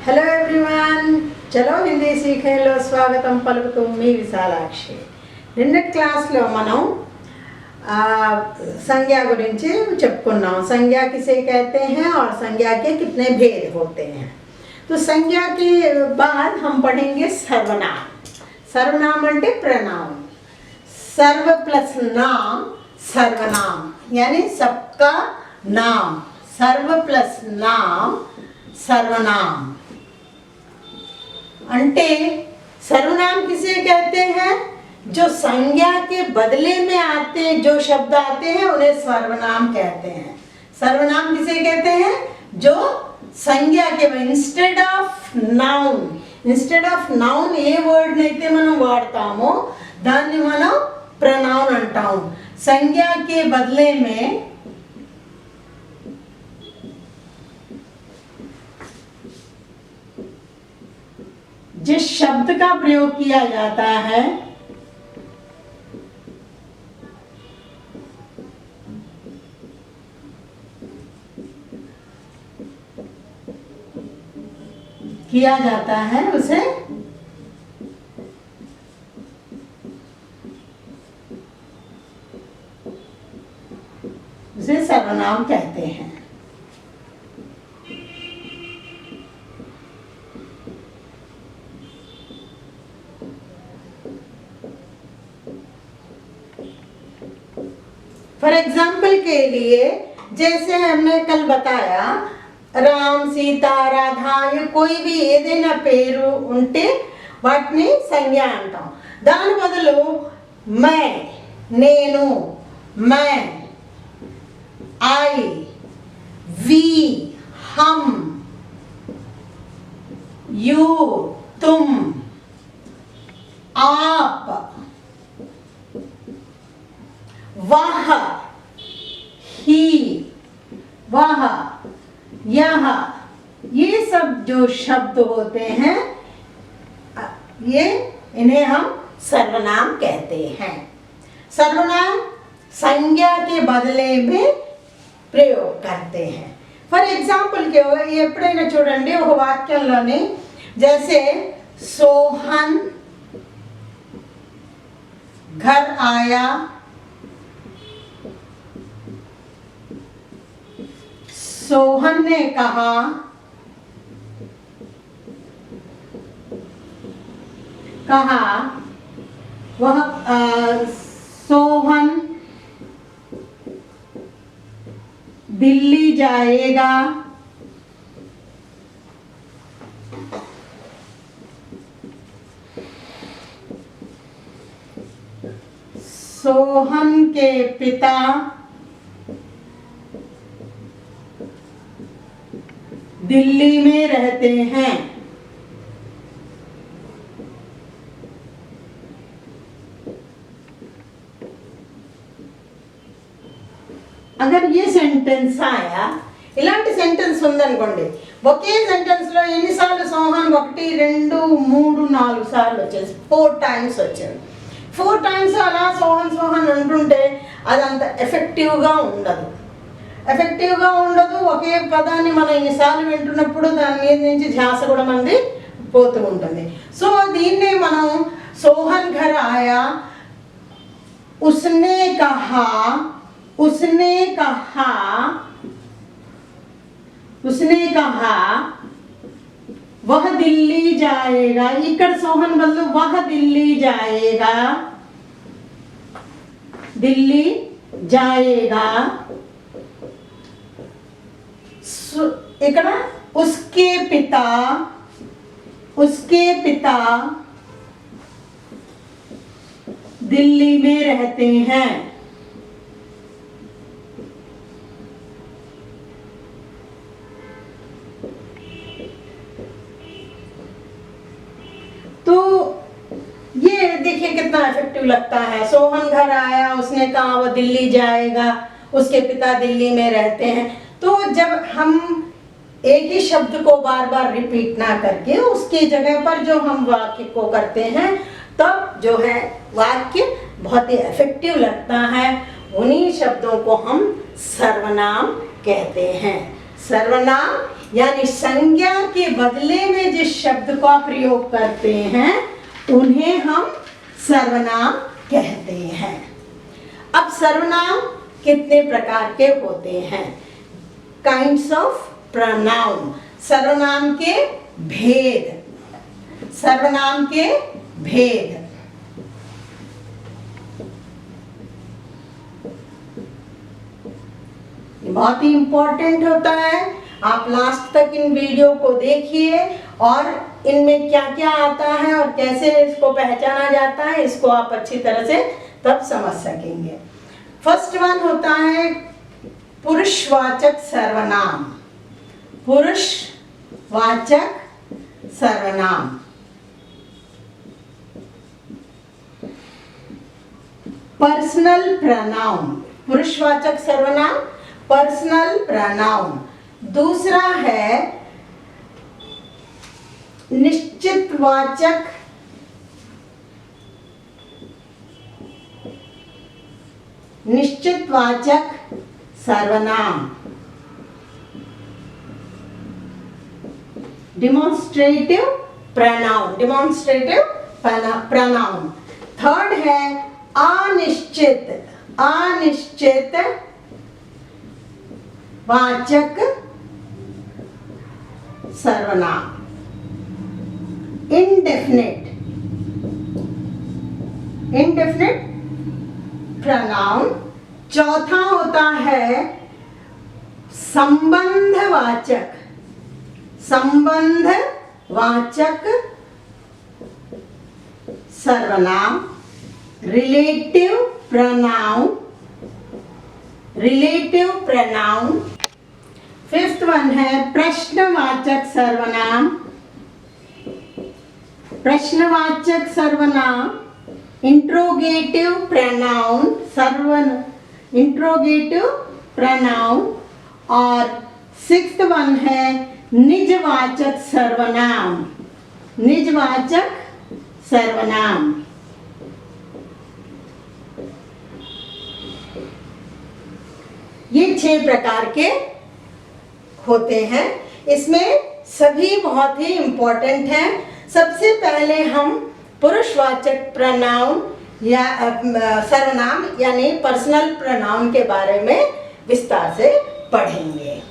Hello everyone, चलो हिंदी सीखे लो स्वागतम पलुकुतू मी विशालाक्षి। నిన్నటి క్లాస్లో మనం संज्ञा गुरिंची చెప్పుకున్నాం। संज्ञा किसे कहते हैं और संज्ञा के कितने भेद होते हैं। तो संज्ञा के बाद हम पढ़ेंगे सर्वनाम। सर्वनाम అంటే प्रनाम। सर्व प्लस नाम सर्वनाम, यानी सबका नाम। सर्व प्लस नाम सर्वनाम। अंटे सर्वनाम किसे कहते हैं? जो संज्ञा के बदले में आते जो शब्द आते हैं उन्हें सर्वनाम कहते हैं। सर्वनाम किसे कहते हैं? जो संज्ञा के instead of noun A word అయితే మనం వాడతామో దాన్ని మనం ప్రనౌన్ అంటాం। संज्ञा के बदले में जिस शब्द का प्रयोग किया जाता है उसे सर्वनाम कहते हैं। फॉर एग्जाम्पल के लिए जैसे हमने कल बताया राम सीता राधा ये कोई भी ఏదైనా పేరు ఉంటే వాటిని సంజ్ఞ అంటాం। దాని బదులు मैं, నేను, मैं, आई, वी, हम, यू, तुम, आप, वह, ही, वह, यह, ये सब जो शब्द होते हैं ये इन्हें हम सर्वनाम कहते हैं। सर्वनाम संज्ञा के बदले में प्रयोग करते हैं। फॉर एग्जाम्पल के ఎప్పుడైనా చూడండి ఒక వాక్యంలోని जैसे सोहन घर आया, सोहन ने कहा, वह सोहन दिल्ली जाएगा, सोहन के पिता दिल्ली में रहते हैं। अगर ये सेंटेंस आया ఇలాంటి సెంటెన్స్ ఉందనుకోండి, ఒకే సెంటెన్స్ లో ఎన్నిసార్లు సోహన్ 1 2 3 4 సార్లు వచ్చేసి 4 టైమ్స్ వచ్చేది। 4 టైమ్స్ అలా సోహన్ సోహన్ అంటుంటే అదంత ఎఫెక్టివ్గా ఉండదు। ఒకే పదాన్ని మనం ఎన్నిసార్లు వింటున్నప్పుడు దాని మీద నుంచి ధ్యాస కూడా మనది పోతూ ఉంటుంది। సో దీన్నే మనం సోహన్ ఘర్ ఆయా, उसने कहा वह दिल्ली जाएगा। ఇక్కడ సోహన్ బదులు वह दिल्ली जाएगा। ఇక్కడ उसके पिता दिल्ली में रहते हैं। तो ये देखिए कितना इफेक्टिव लगता है। सोहन घर आया, उसने कहा वो दिल्ली जाएगा, उसके पिता दिल्ली में रहते हैं। तो जब हम एक ही शब्द को बार बार रिपीट ना करके उसकी जगह पर जो हम वाक्य को करते हैं तब जो है वाक्य बहुत ही इफेक्टिव लगता है। उन्हीं शब्दों को हम सर्वनाम कहते हैं। सर्वनाम यानी संज्ञा के बदले में जिस शब्द का प्रयोग करते हैं उन्हें हम सर्वनाम कहते हैं। अब सर्वनाम कितने प्रकार के होते हैं? काइंड्स ऑफ प्रोनाउन, सर्वनाम के भेद, सर्वनाम के भेद। बहुत ही इंपॉर्टेंट होता है, आप लास्ट तक इन वीडियो को देखिए और इनमें क्या क्या आता है और कैसे इसको पहचाना जाता है इसको आप अच्छी तरह से तब समझ सकेंगे। फर्स्ट वन होता है पुरुषवाचक सर्वनाम। पुरुषवाचक सर्वनाम, पर्सनल प्रोनाउन। पुरुषवाचक सर्वनाम पर्सनल प्रोनाउन। दूसरा है निश्चितवाचक सर्वनाम, डिमॉन्स्ट्रेटिव प्रोनाउन। थर्ड है अनिश्चित वाचक सर्वनाम, इंडेफिनिट प्रोनाउन। चौथा होता है संबंधवाचक सर्वनाम, रिलेटिव प्रोनाउन। फिफ्थ वन है प्रश्नवाचक सर्वनाम, इंट्रोगेटिव प्रोनाउन। और सिक्स्थ वन है निजवाचक सर्वनाम। ये 6 प्रकार के होते हैं। इसमें सभी बहुत ही इंपॉर्टेंट हैं। सबसे पहले हम पुरुषवाचक प्रोनाउन या सर्वनाम यानी पर्सनल प्रोनाउन के बारे में विस्तार से पढ़ेंगे।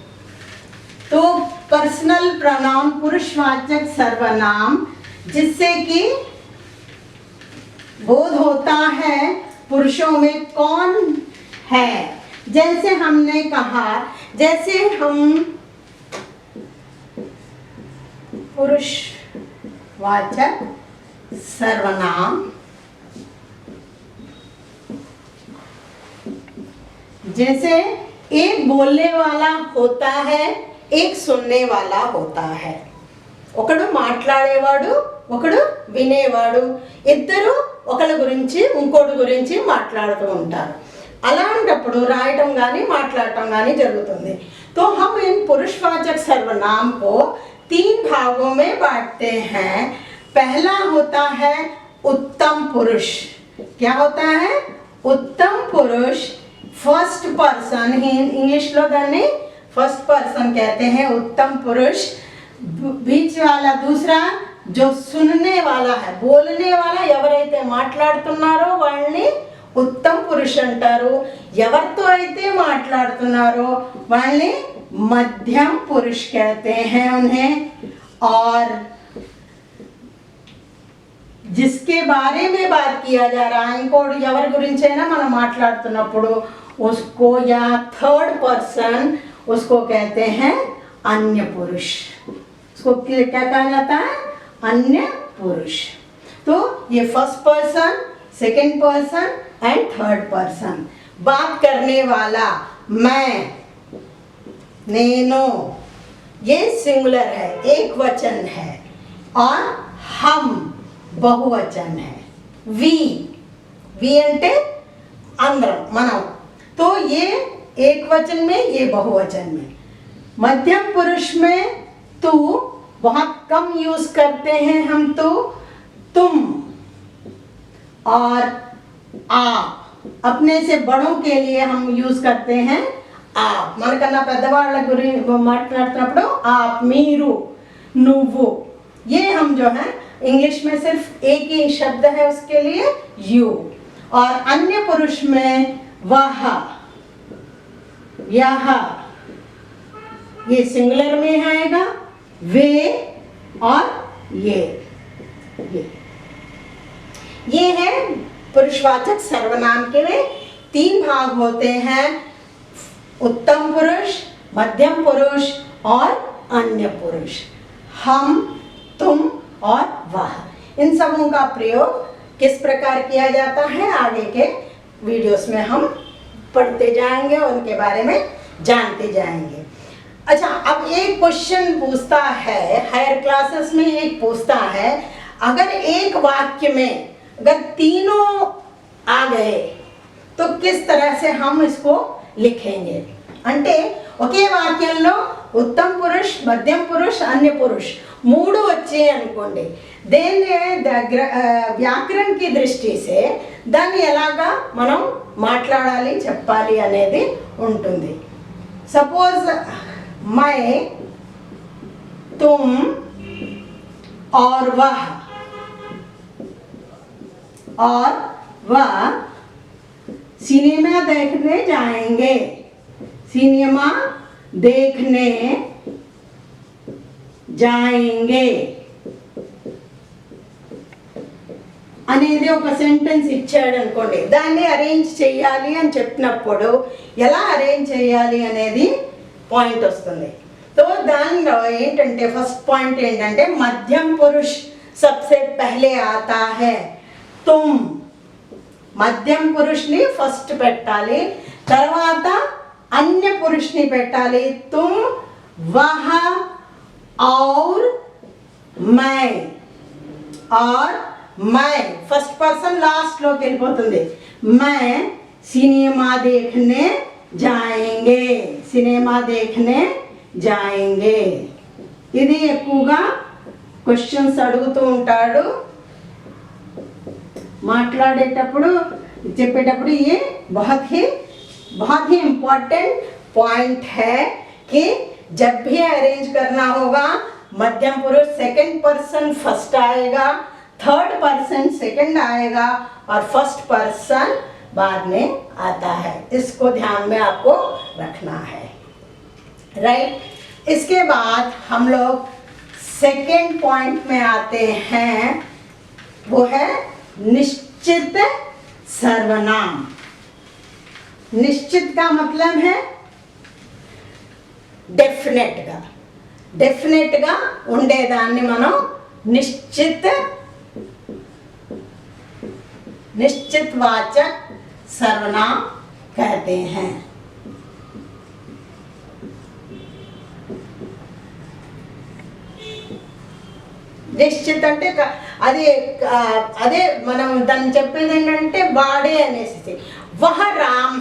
तो पर्सनल प्रोनाउन पुरुषवाचक सर्वनाम, जिससे कि बोध होता है पुरुषों में कौन है। जैसे हमने कहा, जैसे हम पुरुषवाचक सर्वनाम, जैसे एक बोलने वाला होता है, एक सुनने वाला होता है। ఒకడు మాట్లాడేవాడు, ఒకడు వినేవాడు, ఇద్దరు ఒకళ్ళ గురించి ఇంకోటి గురించి మాట్లాడుతూ ఉంటారు। అలాంటప్పుడు రాయటం కానీ మాట్లాడటం కానీ జరుగుతుంది। तो हम इन पुरुषवाचक सर्वनाम को 3 भागों में बांटते हैं। पहला होता है उत्तम पुरुष। क्या होता है? उत्तम पुरुष, फर्स्ट पर्सन। इंग्लिश లో దాన్ని फर्स्ट पर्सन कहते हैं, उत्तम पुरुष। बीच वाला दूसरा जो सुनने वाला है, बोलने वाला, ఎవరైతే మాట్లాడుతున్నారో వాళ్ళని उत्तम पुरुष అంటారు। ఎవరితో అయితే మాట్లాడుతున్నారో వాళ్ళని मध्यम पुरुष कहते हैं उन्हें। और जिसके बारे में बात किया जा रहा है, ఇంకోటి ఎవరి గురించైనా మనం మాట్లాడుతున్నప్పుడు उसको या थर्ड पर्सन, उसको कहते हैं अन्य पुरुष। उसको क्या कहा जाता है? अन्य पुरुष। तो ये first person, second person and third person. बात करने वाला मैं, नेनो, ये सिंगुलर है, एक वचन है। और हम बहुवचन है। वी అంటే అందరం, మనం। तो ये एक वचन में, ये बहुवचन में। मध्यम पुरुष में तू बहुत कम यूज करते हैं हम, तो तुम और आप। अपने से बड़ों के लिए हम यूज करते हैं आप మనకన్నా పెద్దవాళ్ళ గురించి మాట్లాడుతున్నప్పుడు आप మీరు నువ్వు ये हम जो है इंग्लिश में सिर्फ एक ही शब्द है उसके लिए यू और अन्य पुरुष में वह यह ये सिंगुलर में आएगा वे और ये ये है पुरुषवाचक सर्वनाम के में 3 भाग होते हैं उत्तम पुरुष मध्यम पुरुष और अन्य पुरुष हम तुम और वह इन सबों का प्रयोग किस प्रकार किया जाता है आगे के वीडियोस में हम पढ़ते जाएंगे और उनके बारे में जानते जाएंगे। अच्छा अब एक क्वेश्चन पूछता है हायर क्लासेस में एक पूछता है अगर एक वाक्य में अगर तीनों आ गए तो किस तरह से हम इसको लिखेंगे అంటే ఒకే వాక్యంలో ఉత్తమ పురుష్ మధ్యం పురుష్ అన్య పురుష్ 3 వచ్చాయి అనుకోండి దేన్ని వ్యాకరణ की दृष्टि से దాన్ని ఎలాగా మనం మాట్లాడాలి చెప్పాలి అనేది ఉంటుంది सपोज मैं तुम और वह सिनेमा देखने जाएंगे सिनेमा देखने जाएंगे అనేది ఒక సెంటెన్స్ ఇచ్చాడు అనుకోండి దాన్ని అరేంజ్ చేయాలి అని చెప్పినప్పుడు ఎలా అరేంజ్ చేయాలి అనేది పాయింట్ వస్తుంది तो దానిలో ఏంటంటే ఫస్ట్ పాయింట్ ఏంటంటే మధ్యం పురుష్ सबसे पहले आता है तुम మధ్యం పురుషుని ఫస్ట్ పెట్టాలి తర్వాత अन्य पुरुष ने పెట్టాలి तुम वह और मैं फर्स्ट पर्सन लास्ट లోకి వెళ్ళిపోతుంది मैं सिनेमा देखने जाएंगे ఇది ఎక్కువగా క్వశ్చన్స్ అడుగుతూ ఉంటాడు మాట్లాడేటప్పుడు చెప్పేటప్పుడు ये बहुत ही इम्पोर्टेंट पॉइंट है कि जब भी अरेंज करना होगा मध्यम पुरुष सेकंड पर्सन फर्स्ट आएगा थर्ड पर्सन सेकंड आएगा और फर्स्ट पर्सन बाद में आता है इसको ध्यान में आपको रखना है राइट। इसके बाद हम लोग सेकंड पॉइंट में आते हैं वो है निश्चित सर्वनाम। निश्चित का मतलब है डेफिनेट గా ఉండేదాన్ని మనం निश्चितवाचक सर्वनाम कहते हैं। నిశ్చిత అంటే అదే మనం దాన్ని చెప్పేది ఏంటంటే వాడే అనేసి वह राम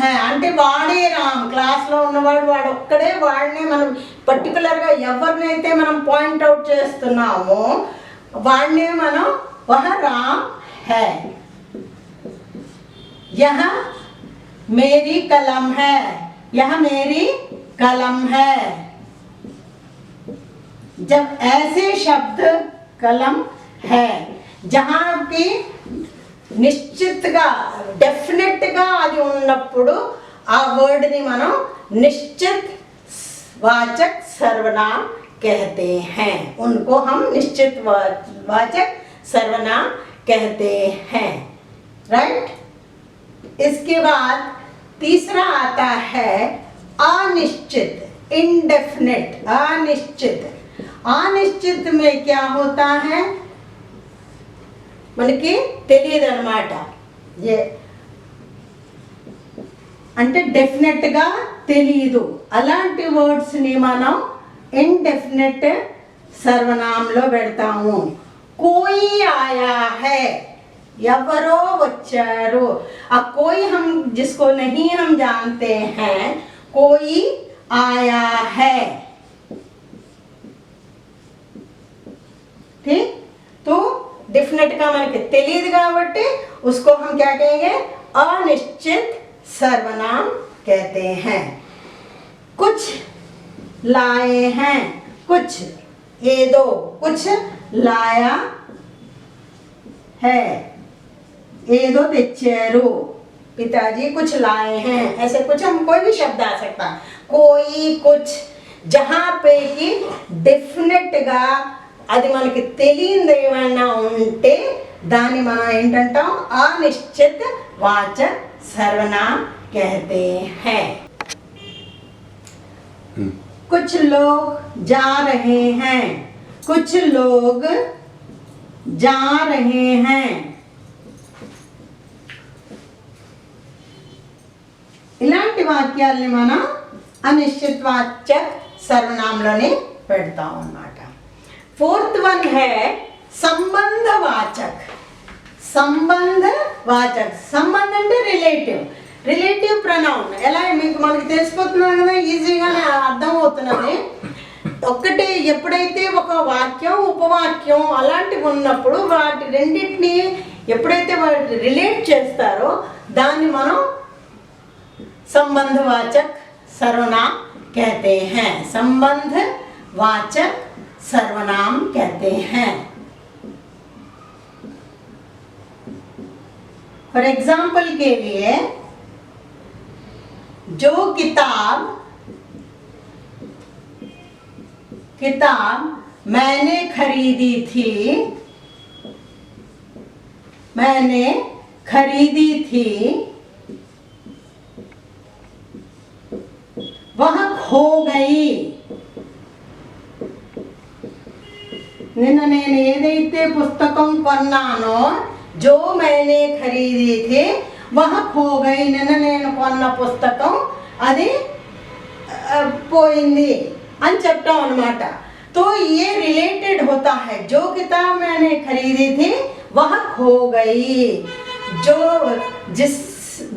है అంటే వాడే రామ్ క్లాస్లో ఉన్నవాడు వాడు ఒక్కడే వాడినే మనం పర్టికులర్గా ఎవరినైతే మనం పాయింట్ అవుట్ చేస్తున్నామో వాడినే మనం वह राम है यह मेरी कलम है जब ऐसे शब्द कलम है जहाँ की నిశ్చితగా డెఫినెట్గా అది ఉన్నప్పుడు ఆ వర్డ్ని మనం निश्चित वाचक सर्वनाम कहते हैं उनको हम निश्चित वाचक सर्वनाम कहते हैं राइट। इसके बाद तीसरा आता है अनिश्चित इनडेफिनेट अनिश्चित में क्या होता है మనకి తెలియదు అన్నమాట ఏ అంటే డెఫినెట్ గా తెలియదు అలాంటి వర్డ్స్ ని మనం ఇండెఫినెట్ సర్వనామంలో పెడతాము कोई आया है ఎవరో వచ్చారు ఆ कोई हम जिसको नहीं हम जानते हैं कोई आया है ठीक तो डेफिनेट का मन के తెలియదు కాబట్టి उसको हम क्या कहेंगे अनिश्चित सर्वनाम कहते हैं। कुछ लाए हैं, कुछ एदो, कुछ लाया है, एदो तेच्चेरू, पिताजी कुछ लाए हैं। ऐसे कुछ हम कोई भी शब्द आ सकता, कोई कुछ, जहां पे कि डेफिनेट గా అది మనకి తెలియదు ఏమైనా ఉంటే దాన్ని మనం ఏంటంటాం अनिश्चित वाचक सर्वनाम कहते हैं। कुछ लोग जा रहे हैं, कुछ लोग जा रहे हैं, ఇలాంటి వాక్యాల్ని మనం అనిశ్చిత వాచక్ సర్వనామంలోనే పెడతాం అన్నమాట। फोर्थ वन है संबंधवाचक। సంబంధవాచక్, సంబంధం అంటే రిలేటివ్ ప్రొనౌన్। ఎలా మీకు మనకి తెలిసిపోతున్నది కదా, ఈజీగానే అర్థం అవుతున్నది। ఒక్కటే ఎప్పుడైతే ఒక వాక్యం ఉపవాక్యం అలాంటివి ఉన్నప్పుడు వాటి రెండింటిని ఎప్పుడైతే వాటి రిలేట్ చేస్తారో దాన్ని మనం संबंधवाचक सर्वनाम कहते हैं। संबंधवाचक सर्वनाम कहते हैं। फॉर एग्जाम्पल के लिए, जो किताब मैंने खरीदी थी, वह खो गई। నిన్న నేను ఏదైతే పుస్తకం కొన్నానో, जो मैंने खरीदी थी वह खो गई, నిన్న నేను కొన్న పుస్తకం అది పోయింది అని చెప్తాం అన్నమాట। तो ये रिलेटेड होता है, जो किताब मैंने खरीदी थी वह खो गई।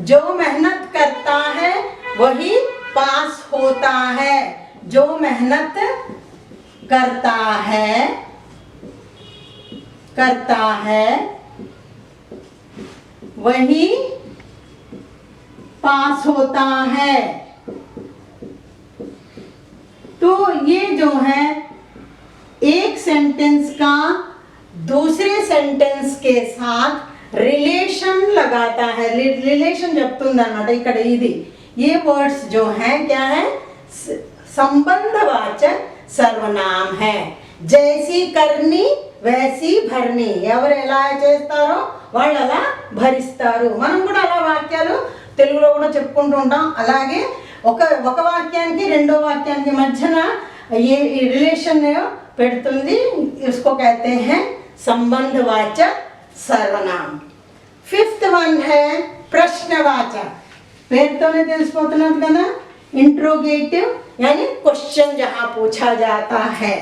जो मेहनत करता है वही पास होता है, जो मेहनत करता है वही पास होता है। तो ये जो है एक सेंटेंस का दूसरे सेंटेंस के साथ रिलेशन लगाता है। रिलेशन చెప్తుందన్నమాట ఇక్కడ ఇది। ये वर्ड्स जो हैं क्या है, संबंधवाचक सर्वनाम है। जैसी करनी वैसी भरनी, ఎవరు ఎలా చేస్తారో వాళ్ళు అలా భరిస్తారు। మనం కూడా అలా వాక్యాలు తెలుగులో కూడా చెప్పుకుంటూ ఉంటాం। అలాగే ఒక వాక్యానికి రెండో వాక్యానికి మధ్యన ఏ రిలేషన్ పెడుతుంది, इसको कहते हैं संबंधवाचक सर्वनाम। फिफ्थ वन है प्रश्नवाचक। పేరుతోనే తెలిసిపోతున్నది కదా, इंट्रोगेटिव यानी क्वेश्चन जहां पूछा जाता है।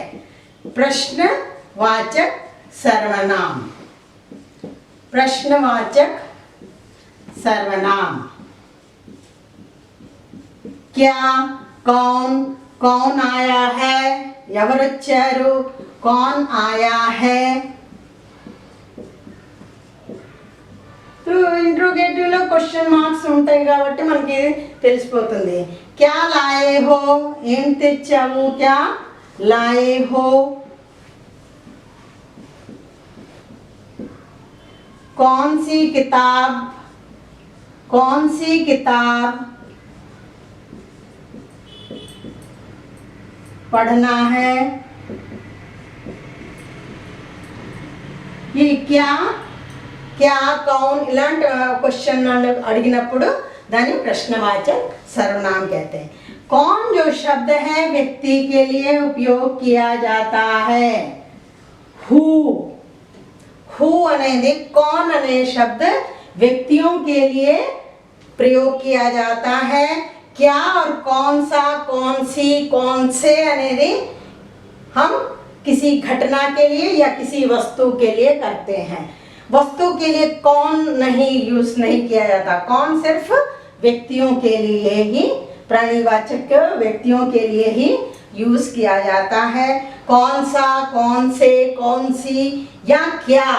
प्रश्नवाचक सर्वनाम, प्रश्नवाचक सर्वनाम। क्या, कौन, कौन आया है, ఎవరొచ్చారు, कौन आया है। इंट्रोगेटिव లో క్వశ్చన్ మార్క్స్ ఉంటాయి కాబట్టి మనకి తెలిసిపోతుంది। क्या लाए हो, ఏం తెచ్చావు, क्या लाए हो। कौन सी किताब पढ़ना है। ये क्या, कौन इलांటి क्वेश्चन अड़गिनప్పుడు दानी प्रश्नवाचक सर्वनाम कहते हैं। कौन जो शब्द है व्यक्ति के लिए उपयोग किया जाता है। हु अनेदी कौन अने शब्द व्यक्तियों के लिए प्रयोग किया जाता है। क्या और कौन सा, कौन सी, कौन से अनेदी हम किसी घटना के लिए या किसी वस्तु के लिए करते हैं। वस्तु के लिए कौन नहीं यूज नहीं किया जाता। कौन सिर्फ व्यक्तियों के लिए ही, प्राणीवाचक व्यक्तियों के लिए ही यूज किया जाता है। कौन सा, कौन से, कौन सी या क्या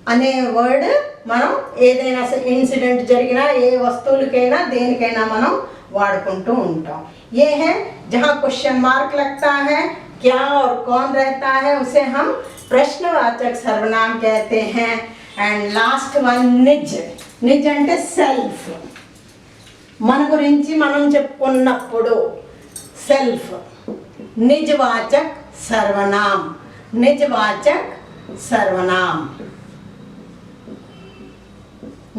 अने वर्ड మనం ఏదైనా ఇన్సిడెంట్ జరిగినా ఏ వస్తువులకైనా దేనికైనా మనం వాడుకుంటూ ఉంటాం. ये है जहाँ क्वेश्चन मार्क लगता है, क्या और कौन रहता है, उसे हम प्रश्नवाचक सर्वनाम कहते हैं. एंड लास्ट वन निज. निज అంటే సెల్ఫ్. మన గురించి మనం చెప్పుకున్నప్పుడు సెల్ఫ్. निजवाचक सर्वनाम. निजवाचक सर्वनाम.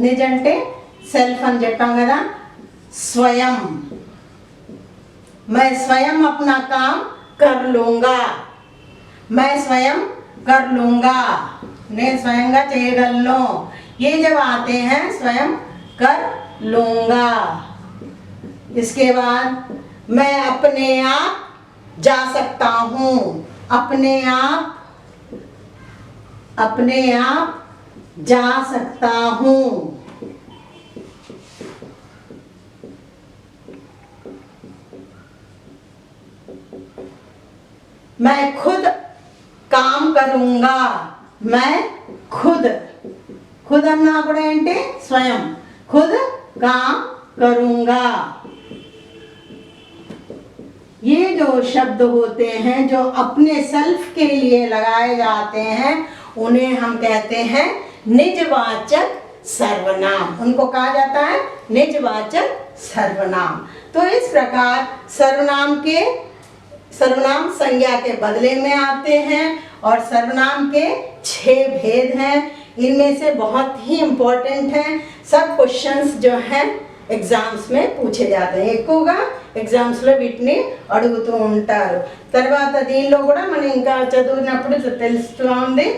निज అంటే సెల్ఫ్ అని చెప్పాం కదా. स्वयं. मैं स्वयं अपना काम कर लूँगा. मैं स्वयं कर लूँगा. నేను స్వయంగా చేయగలను. ये जब आते हैं स्वयं कर लूँगा. इसके बाद मैं अपने आप जा सकता हूँ. अपने आप जा सकता हूँ. मैं खुद काम करूँगा. मैं खुद అన్నా కూడా ఏంటి స్వయం. खुद काम करूँगा. ये जो शब्द होते हैं जो अपने सेल्फ के लिए लगाए जाते हैं उन्हें हम कहते हैं निजवाचक सर्वनाम. उनको कहा जाता है निजवाचक सर्वनाम. तो इस प्रकार सर्वनाम संज्ञा के बदले में आते हैं और सर्वनाम के 6 भेद हैं. इनमें से बहुत ही इम्पोर्टेंट हैं. सब क्वेश्चंस जो हैं ఎగ్జామ్స్ में పూछे जाते हैं. ఎక్కువగా ఎగ్జామ్స్లో వీటిని అడుగుతూ ఉంటారు. తర్వాత దీనిలో కూడా మనం ఇంకా చదివినప్పుడు తెలుస్తూ ఉంది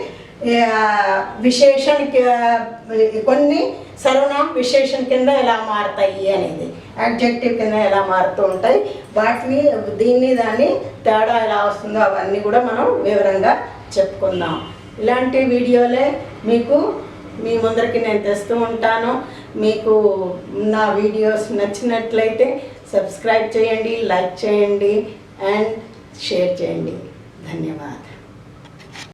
విశేషణ కొన్ని సర్వనామ విశేషణ కింద ఎలా మారుతాయి అనేది, అడ్జెక్టివ్ కింద ఎలా మారుతూ ఉంటాయి, వాటిని దాన్ని తేడా ఎలా వస్తుందో అవన్నీ కూడా మనం వివరంగా చెప్పుకుందాం. ఇలాంటి వీడియోలే మీకు మీ ముందరికి నేను తెస్తూ ఉంటాను. మీకు నా వీడియోస్ నచ్చినట్లయితే సబ్స్క్రైబ్ చేయండి, లైక్ చేయండి అండ్ షేర్ చేయండి. ధన్యవాదాలు.